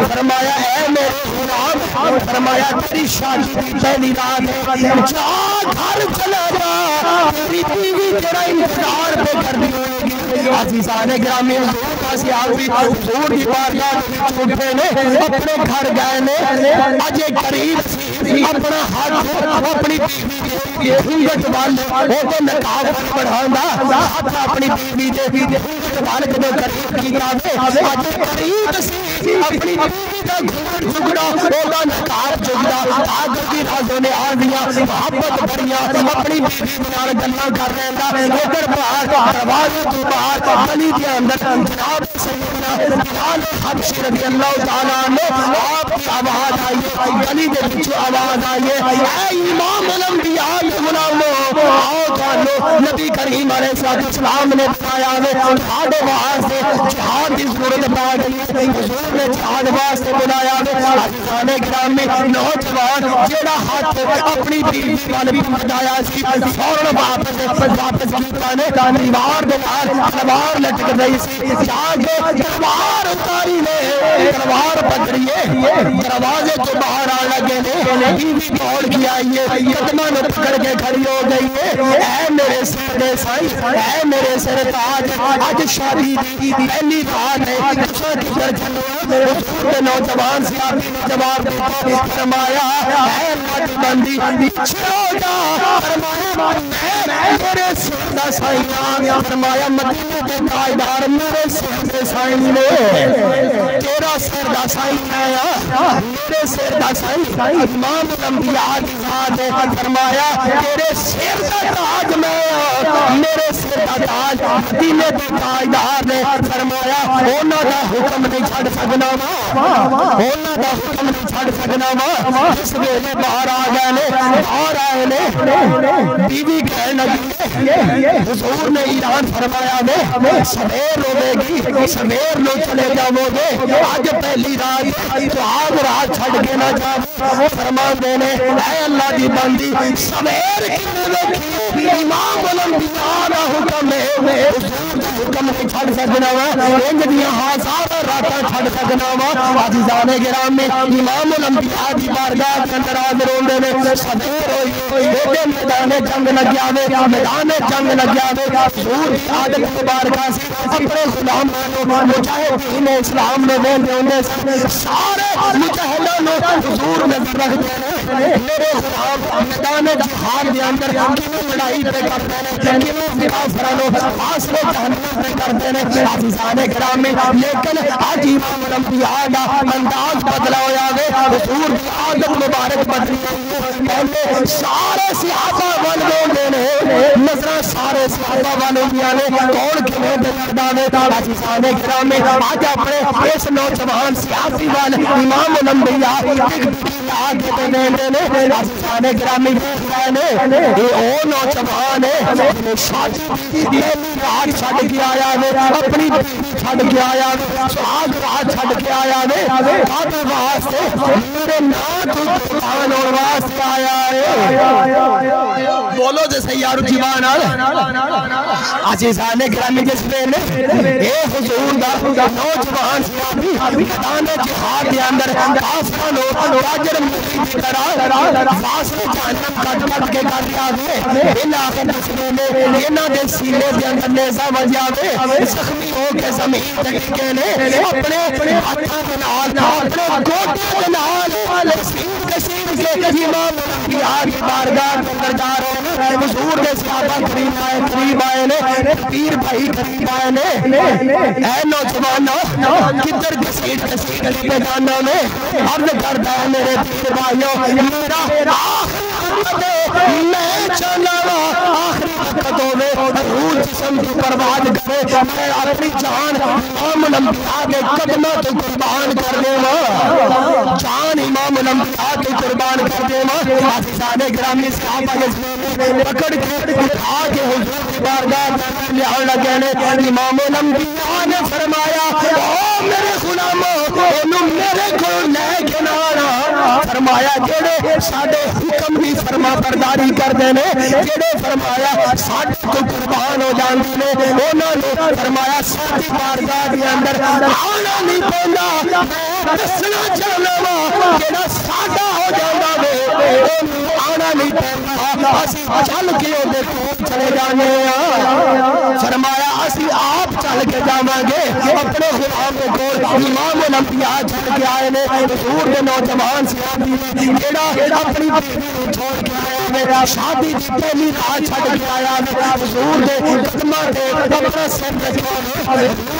فرمایا اے میرے غلام فرمایا تیری شادی کی پہلی رات ہے جا گھر چلا جا تیری بیوی تیرا انتظار پہ کر دی ہوگی عزیزان گرامی حضور کا سیاسی حضور دی بارگاہ چھوٹے نے اپنے گھر گئے نے اجے قریب اپنا ہاتھ اپنی بیوی کے گھنگٹ والے وہ تو نقاب بڑھاندہ ہاتھ اپنی بیوی کے گھنگٹ والے کے قریب کی جاوے اجے قریب سے اپنی بیوی کا گھنگٹ جھگڑا وہ نقاب جھگڑا آدھر کی رازوں نے آدھیاں محبت بڑھیاں اپنی بیوی بنار گلنا کر رہے ہیں لیکن باہر دروازے تو باہر گلی کے اندر جناب سیدنا بلال حبشی رضی اللہ تعالیٰ عنہ آپ کی آواز آئیے گلی دے بچو آواز آئیے اے امام الانبیاء غلامو آؤ جانو نبی کریم علیہ السلام نے بتایا ہے جہاد واسطے جہاد کی ضرورت پڑ گئی حضور نے جہاد واسطے بلایا ہے عزیزان گرامی نوجوان جیڑا ہاتھ اپنی بیوی والے بھی بتایا سی فوراً واپس کیتا نے دیوار دے باہر تلوار لٹک رہی سی جاگے تلوار اتاری نے تلوار پکڑی ہے دروازے تو باہر آ لگے نے بیوی دوڑ کے آئی ہے قدموں نے پکڑ کے کھڑی ہو گئی ہے اے میرے سر سائی اے میرے سر تاج آج شادی دی پہلی رات ہے تجھے کدھر چلو حضور کے نوجوان سیابی نے جواب دیتا فرمایا اے اللہ کی بندی چھو جا فرمایا میرے سر دا سائی فرمایا مدینہ کے تاجدار میرے سر دا سائی نے تیرا سر دا سائی آیا میرے سر دا سائی امام الانبیاء کی ذات ہے فرمایا تیرے سر دا تاج میں میرے سر دا تاج مدینے کے تاجدار نے فرمایا اونا دا حکم نہیں چھڑ سکنا اونا دا حکم نہیں چھڑ سکنا جس ویلے باہر آ گئے نے باہر آئے نے بیوی کہنے لگی حضور نے اعلان فرمایا نے سویر روے گی سویر لو چلے جاؤ گے آج پہلی رات تو آج رات چھڑ کے نہ جاؤ فرمان دینے اے اللہ دی بندی سویر کنے لکھی امام الانبیاء نہ حکم ہے حضور دا حکم نہیں چھڑ سکنا انج دیاں ہزار راتاں چھڑ سکنا عزیزان گرامی امام الانبیاء دی بارگاہ کے اندر حاضر ہوندے نے سویر ہوئی میدان جنگ لگیا میدان جنگ لگیا حضور کی عادت مبارکہ سے اپنے غلاموں مجاہدین اسلام نے ویندے ہوندے سارے مجاہدوں حضور نظر رکھتے ہیں میرے غلام میدان جہاد کے اندر کیوں لڑائی پہ کرتے ہیں کیوں فرانو فاصل جہنم پہ کرتے ہیں عزیزان گرامی لیکن آج امام الانبیاء کا انداز بدلا ہویا ہے حضور کی عادت مبارک بدلی پہلے سارے صحابہ والوں نے نظرہ سارے صحابہ والوں نے کون کیوں دردانے عزیزان گرامی آج اپنے اس نوجوان سیاسی والے امام الانبیاء عزیزان گرامی یہ او نوجوان ہے شادی پہلی رات چھڑ کے آیا ہے اپنی چھڑ کے آیا ہے سہاگ رات چھڑ کے آیا ہے آپ واسطے میرے نام تو قرآن اور واسطے آیا ہے بولو جے سیارو جیوان عزیزان گرامی جذبے نے اے حضور دا نوجوان سیابی میدان جہاد کے اندر کافران ہو راجر مرید کرا فاصل جہنم کٹ کے کر دیا دے بلا کے نسلے میں لینا دے سینے دے اندر نیزہ وجہ دے زخمی ہو کے زمین تکے نے اپنے ہاتھا بنال اپنے گوٹے بنال سیر کسیر کے امام انبیاء کی بارگاہ اندر جا رہے ہیں حضور دے صحابہ قریب آئے نے پیر بھائی قریب آئے نے اے نوجوانہ کدھر کسیر علی پہ جانا میں عرض کرتا ہے میرے پیر بھائیوں میرا آخری میں چلاوا آخری وقتوں میں روح جسم کی پرواز کرے میں اپنی جان امام الانبیاء کے قدمہ تو قربان کر دے جان امام الانبیاء کے قربان کر دے عزیزان گرامی صحابہ پکڑ کے اٹھا کے حضور کی بارگاہ لے آن لگے نے امام الانبیاء نے فرمایا او میرے غلاموں انہوں میرے کو لے کے نانا فرمایا جڑے ساڑے حکم بھی فرما برداری کر دینے جڑے فرمایا ساڑے کو قربان ہو جانتے نے انہوں نے فرمایا ساڑی بارگاہ کے اندر آنا نہیں پہنا میں دسنا چاہنا جڑا ساڑا ہو جانا آنا نہیں پہنا اسی چل کے ہو دے کون چلے جانے فرمایا اسی آپ چل کے جاؤں گے اپنے غلام کو امام الانبیاء چل کے آئے نے حضور کے نوجوان صحابی جڑا اپنی بیوی چھوڑ کے آیا میرا شادی کی پہلی رات چھڑ کے آیا حضور کے قدمہ دے اپنا سر رکھا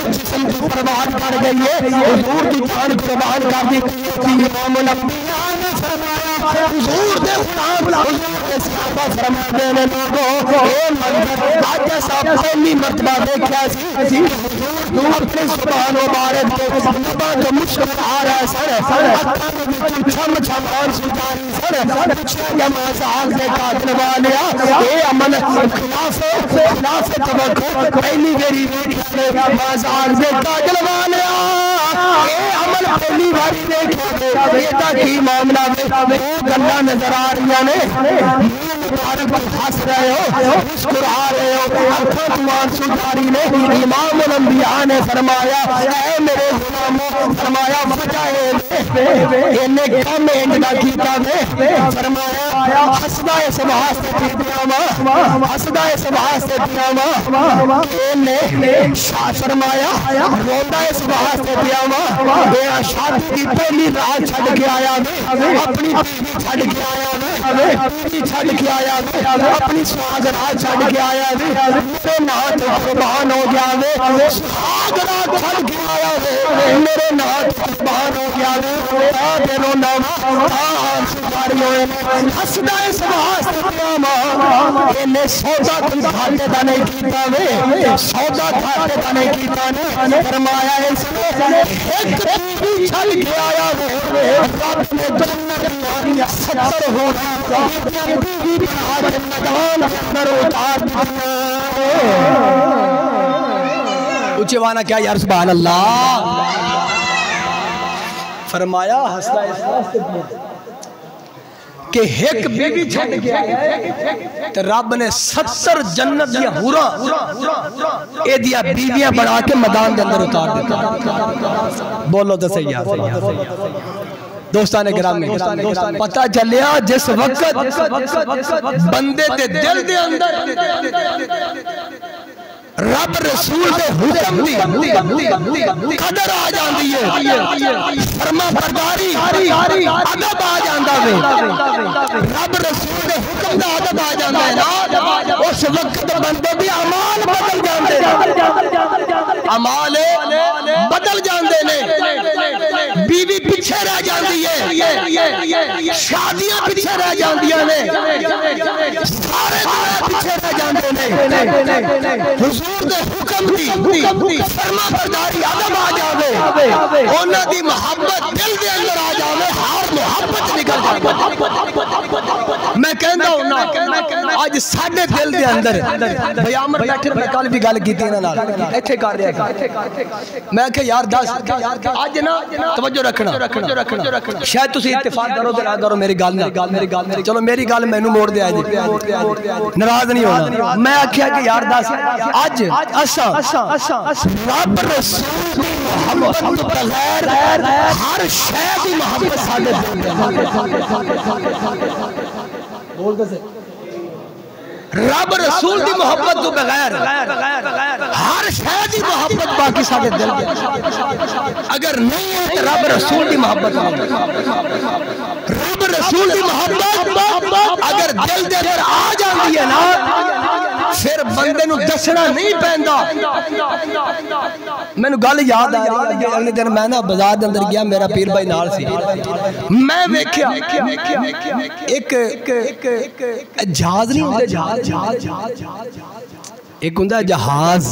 جسم کی پرواز کر گئی ہے حضور کی جان قربان کر دی امام الانبیاء نے فرمایا حضور دے غلام حضور کے صحابہ فرما دینے لوگوں اے منظر آج ایسا پہلی مرتبہ دیکھا سی حضور اپنے زبان و بارد کے زبان جو مشکل آ رہا ہے سر اکھا میں چھم چھمان سجاری سر پچھا جماز آگ دے قاتل والیا اے امن خلاف توقع پہلی میری دیکھا جماز آگ دے قاتل والیا اے امن پہلی باری دیکھا یہ تاکی معاملہ میں گلہ نظر آ رہی ہے مبارک پر ہس رہے ہو مسکرا رہے ہو اکھا تمان سجاری نے امام الانبیاء نے فرمایا اے میرے غلاموں فرمایا وجہ انہیں کم انڈنا کیتا میں فرمایا حسدہ اس واسطے پیاما حسدہ اس واسطے پیاما انہیں شاہ فرمایا روندہ اس واسطے پیاما شادی کی پہلی رات چھڑ کے آیا میں اپنی بیوی چھڑ کے آیا میں بیوی چھڑ کے آیا میں اپنی سواگ رات چھڑ کے آیا میں میرے نات قربان ہو گیا میں سواگ رات چھڑ کے آیا میں میرے نات قربان ہو گیا میں دیرو ناما آن سکاری ہوئے میں حسدہ اس واسطے پیاما انہیں سودا تم دھاتے دا نہیں کیتا میں سودا دھاتے دا نہیں کیتا میں فرمایا اس نے ایک بیوی چھل کے آیا میں رب نے جنت میں ستر ہونا بیوی بنا جنتان اندر اتار دیا اچھے وانا کیا یا سبحان اللہ فرمایا حسدہ اس واسطے کہ ایک بیوی چھڑ کے آیا تو رب نے 70 جنت دیا ہورا اے دیا بیویاں بڑھا کے میدان دے اندر اتار دیتا بولو تو صحیح دوستان گرامی پتہ چلیا جس وقت بندے تے دل دے اندر رب رسول دے حکم دی قدر آ جاندی ہے فرما برداری عدب آ جاندہ ہے رب رسول دے حکم دا عدب آ جاندہ ہے اس وقت بندے بھی عمال بدل جاندے عمال بدل جاندے نے بیوی پیچھے رہ جاندی ہے شادیاں پیچھے رہ جاندیاں نے سارے دعائیں پیچھے رہ جاندے نے حضور دے حکم دی فرما برداری عدم آ جاوے اونا دی محبت دل دے اندر آ جاوے ہار محبت نکل جاوے میں کہندہ ہوں نا آج ساڈے دل دے اندر بھائی عامر بیٹھے میں کل بھی گل کیتی انہاں نال ایتھے کر رہا میں کہ یار دس اج نا توجہ رکھنا شاید تسی اتفاق کرو تے نہ کرو میری گل نال چلو میری گل مینوں موڑ دے جی ناراض نہیں ہونا میں آکھیا کہ یار دس اج اساں رب رسول محبت تو بغیر ہر شے دی محبت ساڈے بول دے رب رسول دی محبت تو بغیر ہر شے دی محبت باقی ساڈے دل دے اگر نہیں ہے تو رب رسول دی محبت رب رسول دی محبت اگر دل دے اندر آ جاندی ہے نا پھر بندے نو دسنا نہیں پیندا مینوں گل یاد آ رہی ہے اگلے دن میں نا بازار دے اندر گیا میرا پیر بھائی نال سی میں ویکھیا ایک جہاز نہیں ہوندے جہاز ایک ہوندا جہاز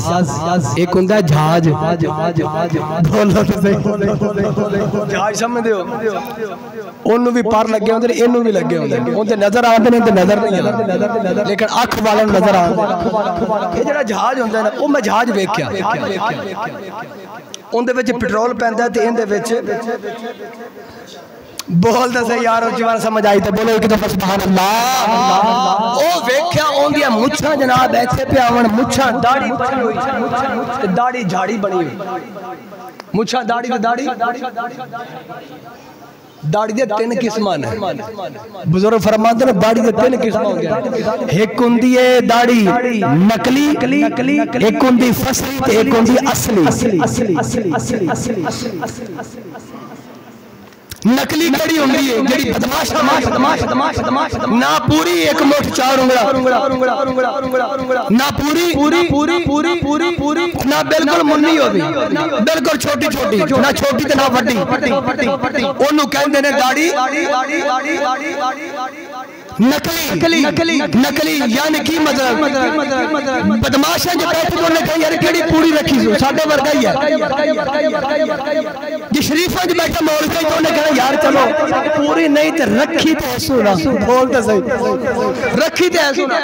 ایک ہوندا جہاز بولو تے صحیح جہاز سمجھدے ہو اونوں بھی پر لگے ہوندے اینوں بھی لگے ہوندے اون تے نظر آندے نے تے نظر نہیں آندے لیکن اکھ والے نوں نظر آندے یہ جڑا جہاز ہوندا ہے نا او میں جہاز ویکھیا اون دے وچ پٹرول پیندا تے این دے وچ بول دے صحیح یار جوان سمجھ آئی تے بولو ایک دفعہ سبحان اللہ او ویکھیا اون دی مچھاں جناب ایتھے پہ آون مچھاں داڑھی بنی ہوئی تے داڑھی جھاڑی بنی ہوئی مچھاں داڑھی تے داڑھی داڑھی دے تین قسماں نے بزرگ فرماتے ہیں داڑھی دے تین قسماں ہوندی ہیں ایک ہوندی ہے داڑھی نقلی ایک ہوندی فصلی تے ایک ہوندی اصلی نقلی کڑی ہوندی ہے جڑی بدماش نہ پوری ایک مٹھ چار انگلا نہ پوری نہ بالکل منی ہوندی بالکل چھوٹی نہ چھوٹی تے نہ وڈی اونوں کہندے نے داڑھی نقلی یعنی کی مطلب بدماشاں جو بیٹھے تو نے کہا یار کیڑی پوری رکھی سو ساڈے ورگا ہی ہے جی شریفاں جو بیٹھا مول کے تو نے کہا یار چلو پوری نہیں تے رکھی تے سونا بول تے صحیح رکھی تے سونا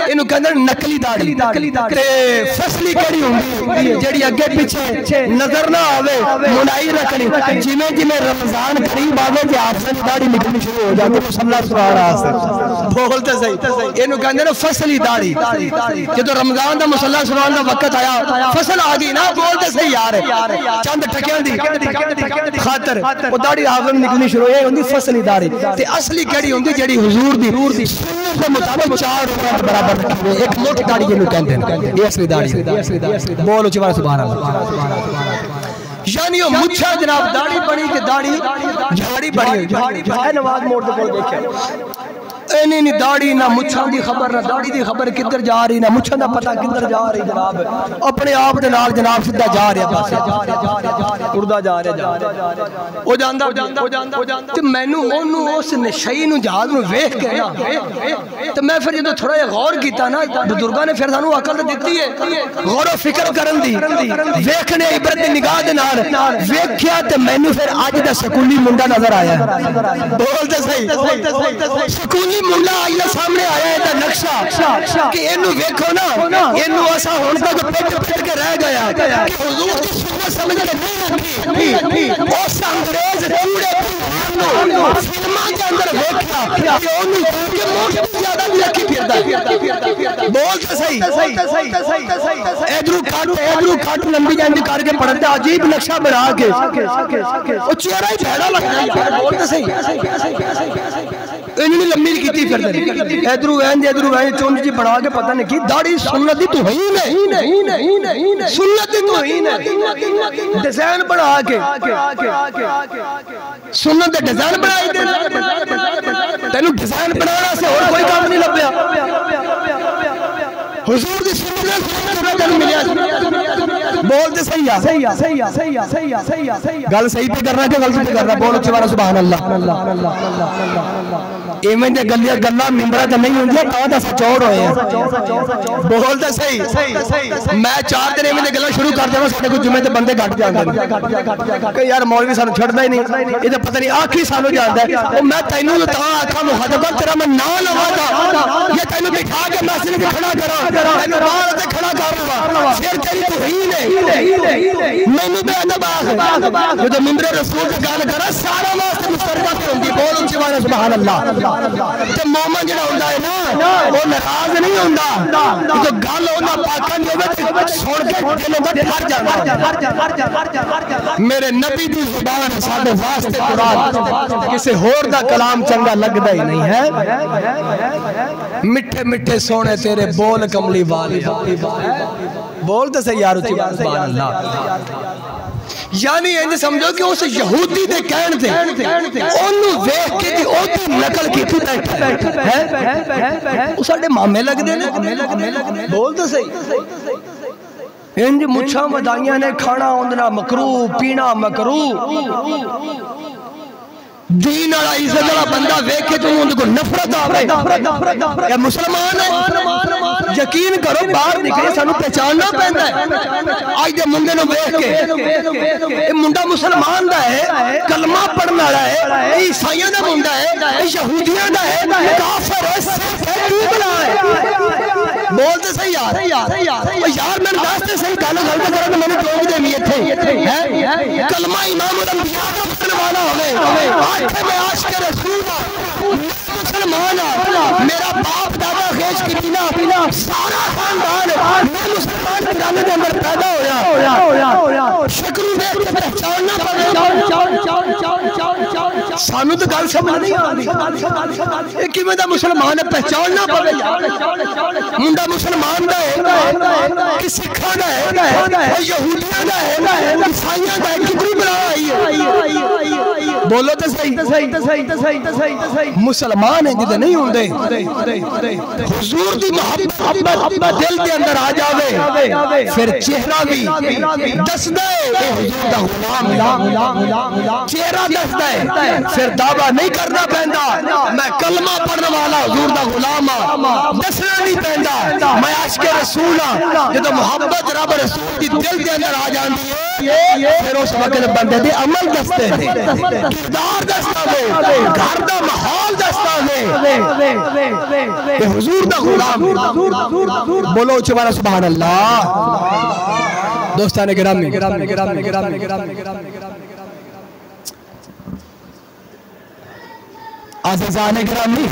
اینو کہندے نقلی داڑھی تے فصلی کیڑی ہوندی جڑی اگے پیچھے نظر نہ آوے منائی رکھنی جویں جویں رمضان قریب آوے تے آپ سے داڑھی نکلنی شروع ہو جاتی مصلی سبحان بولتے صحیح اینو کہندے نا فصلی داڑھی جدو رمضان دا مصلی سبحان دا وقت آیا فصل آ گئی نا بولتے صحیح یار چند ٹکیاں دی خاطر وہ داڑھی آغم نکلنی شروع ہے ہوندی فصلی داڑھی تے اصلی کیڑی ہوندی جڑی حضور دی سنت دے مطابق 4 رکعت برابر رکھی ہوئی ایک موٹی داڑھی جنوں کہندے ہیں یہ اصلی داڑھی بولو چوارا سبحان اللہ یعنی وہ مچھا جناب داڑھی بنی کہ داڑھی جھاڑی بنی اے نواز موڑ دے بول دیکھیں اینی نہیں داڑھی نہ مچھاں دی خبر نہ داڑھی دی خبر کدھر جا رہی نہ مچھاں دا پتہ کدھر جا رہی جناب اپنے آپ دے نال جناب سیدھا جا رہا پاسے اڑدا جا رہا او جاندا تے مینوں اونوں اس نشئی نو جہاز نو ویکھ کے نا تے میں پھر جدوں تھوڑا جہا غور کیتا نا بزرگاں نے پھر سانوں عقل دتی ہے غور و فکر کرن دی ویکھنے عبرت دی نگاہ دے نال ویکھیا تے مینوں پھر اج دا سکولی منڈا نظر آیا بول تے صحیح سکولی منڈا آئیے سامنے آیا ہے دا نقشہ کہ اینو ویکھو نا اینو ایسا ہون تک پٹ کے رہ گیا کہ حضور کی سنت سمجھ کے نہیں رکھی اس انگریز کوڑے فلماں کے اندر ویکھا کہ انہوں کے موٹ زیادہ بھی رکھی پھردا بولتے صحیح ایدرو کھاٹ لمبی جائیں کر کے پڑھتے عجیب نقشہ بنا کے وہ چہرہ ہی بھیڑا لگتا ہے بولتے صحیح انہوں نے لمبی کیتی پھر دے ایدرو این چونج جی بڑھا کے پتہ نہیں کی داڑھی سنت دی تو ہی نہیں سنت دی تو ہی نہیں ڈیزائن بڑھا کے سنت دے ڈیزائن بڑھائی دے تینو ڈیزائن بڑھانا سے اور کوئی کام نہیں لبیا حضور دی سنت تینو ملیا بول دے صحیح گل صحیح پہ کرنا کہ غلطی پہ کرنا بولو چوارا سبحان اللہ ایویں دے گلیاں گلاں ممبراں تے نہیں ہوندیاں تاں دا سچوڑ ہوئے ہیں بول تے صحیح میں 4 دن ایویں دے گلاں شروع کر دیواں ساڈے کو جمعے تے بندے گھٹ جاندے نے کہ یار مولوی سانو چھڑدا ہی نہیں اے تے پتہ نہیں آکھی سانو جاندا ہے او میں تینوں تاں آکھاں محدث تیرا میں نام لواں گا یہ تینوں بٹھا کے مسجد وچ کھڑا کراں تینوں باہر تے کھڑا کراں پھر تیری توہین ہے مینوں تے ادب آکھ جو ممبر رسول دی گل کرا سارا واسطے مسترد ہوندی بول سبحان اللہ تے مومن جڑا ہوندا ہے نا وہ ناراض نہیں ہوندا جو گل اوندا پاکاں دی ہوے سن کے دل اندر ڈر جاندا میرے نبی دی زبان ساڈے واسطے قرآن کسے ہور دا کلام چنگا لگدا ہی نہیں ہے میٹھے میٹھے سونے تیرے بول کملی والے بول تے صحیح یار اچھی سبحان اللہ یعنی انج سمجھو کہ اس یہودی دے کہن تے اونوں ویکھ کے دی او دی نقل کیتی بیٹھا ہے او ساڈے مامے لگدے نے بول تے صحیح انج مچھاں ودائیاں نے کھانا اوندنا مکروہ پینا مکروہ دین والا عزت والا بندہ ویکھے تو ان کو نفرت آوے یا مسلمان ہے یقین کرو باہر نکلے سانو پہچاننا پیندا ہے اج دے منڈے نو ویکھ کے اے منڈا مسلمان دا ہے کلمہ پڑھن والا ہے عیسائیاں دا منڈا ہے یہودیاں دا ہے کافر ہے کی بنا ہے بول تے صحیح یار میں راستے صحیح گل غلط کرا تے میں نے ٹوک دینی ایتھے کلمہ امام الانبیاء دا پڑھن والا ہوے آنکھیں میں عاشق رسول مسلمان میرا باپ دادا خیش کی پینا سارا خاندان میں مسلمان پرانے دے اندر پیدا ہویا شکر دیکھ کے پہچاننا پڑے سانو تو گل سمجھ نہیں آتی ایک ہی میں دا مسلمان ہے پہچاننا پڑے منڈا مسلمان دا ہے کہ سکھا دا ہے یہودیاں دا ہے عیسائیاں دا ہے کتنی بنا آئی ہے بولو تو صحیح مسلمان ہیں جدے نہیں ہوندے حضور دی محبت دل کے اندر آ جاوے پھر چہرہ بھی دس دے حضور دا غلام چہرہ دس دے پھر دعویٰ نہیں کرنا پہندا میں کلمہ پڑھنے والا حضور دا غلام دسنا نہیں پہندا میں عاشق رسول ہاں جدو محبت رب رسول دی دل کے اندر آ جاندی ہے پھر اس وقت بندے دے عمل دستے ہیں کردار دستا دے گھر دا محال دستا دے حضور دا غلام بولو چوارا سبحان اللہ دوستان گرامی عزیزان گرامی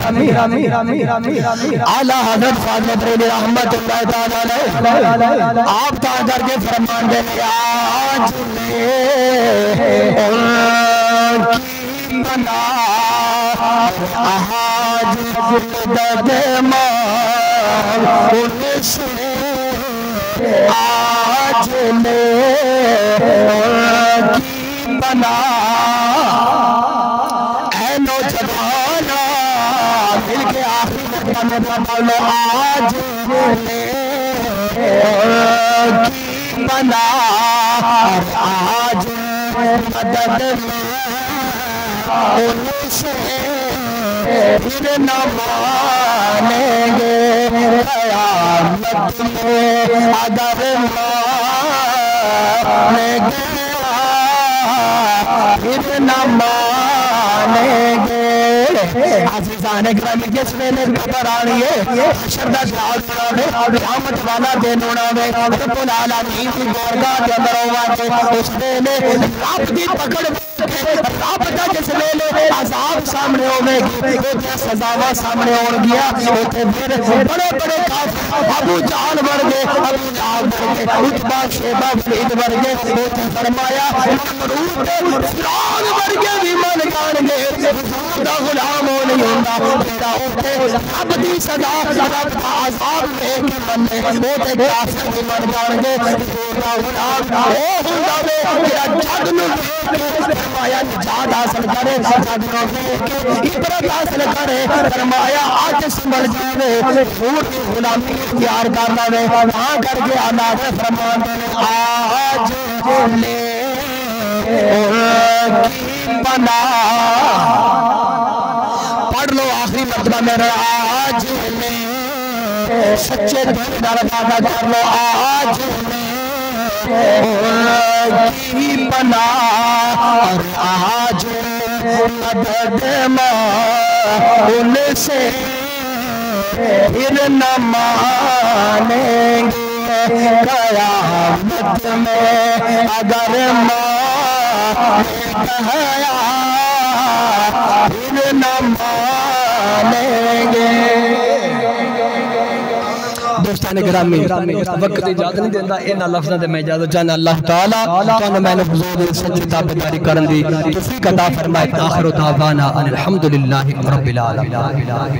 اعلیٰ حضرت خواجہ بریلوی رحمت اللہ تعالیٰ آپ تا کر کے فرمان دے آج میں ان کی بنا آج جلدد مان ان سے آج میں ان کی بنا اے نوجوانا مل کے آخری مرتبہ میں بولو آج میں ان کی بنا آج مدد میں ان سے پھر نہ مانیں گے قیامت میں اگر مانیں گے پھر نہ مانیں گے عزیزان گرامی جس میں نے خبر آنی ہے حشر دا جہاد بناوے قیامت والا دن ہونا رب العالمین کی بارگاہ کے اندر ہوگا اس دن رب دی پکڑ رب دا جس ویلے عذاب سامنے ہوے گی اوتھے سزاواں سامنے ہون گیا اوتھے پھر بڑے بڑے کافر ابو جہل ورگے ابو لہب ورگے عتبہ شیبہ ولید ورگے اوتھے فرمایا نمرود فرعون ورگے بھی من جان گے حضور دا غلام ہو نہیں ہوندا تیرا اوتھے رب دی سزا رب دا عذاب لے کے مننے اوتھے کافر بھی من جان گے حضور دا غلام او ہوندا وے تیرا جگ نوں فرمایا نجات حاصل کرے جگ نوں عبرت حاصل کرے فرمایا آج سمجھ جاوے حضور کی غلامی اختیار کرنا وے وہاں کر کے آنا فرمان آج لے ان کی پناہ پڑھ لو آخری خطبہ میرے آج میں سچے دل نال وعدہ کر لو آج میں کی پناہ اور آج مدد ان سے پھر نہ مانیں گے قیامت میں اگر کہیا پھر نہ مانیں گے دوستان گرامی وقت اجازت نہیں دیتا انہا لفظاں دے میں اجازت چاہنا اللہ تعالیٰ تو میں نے حضور سچی تابداری کرن دی توفیق عطا فرمائے آخر دعوانا ان الحمدللہ رب العالمین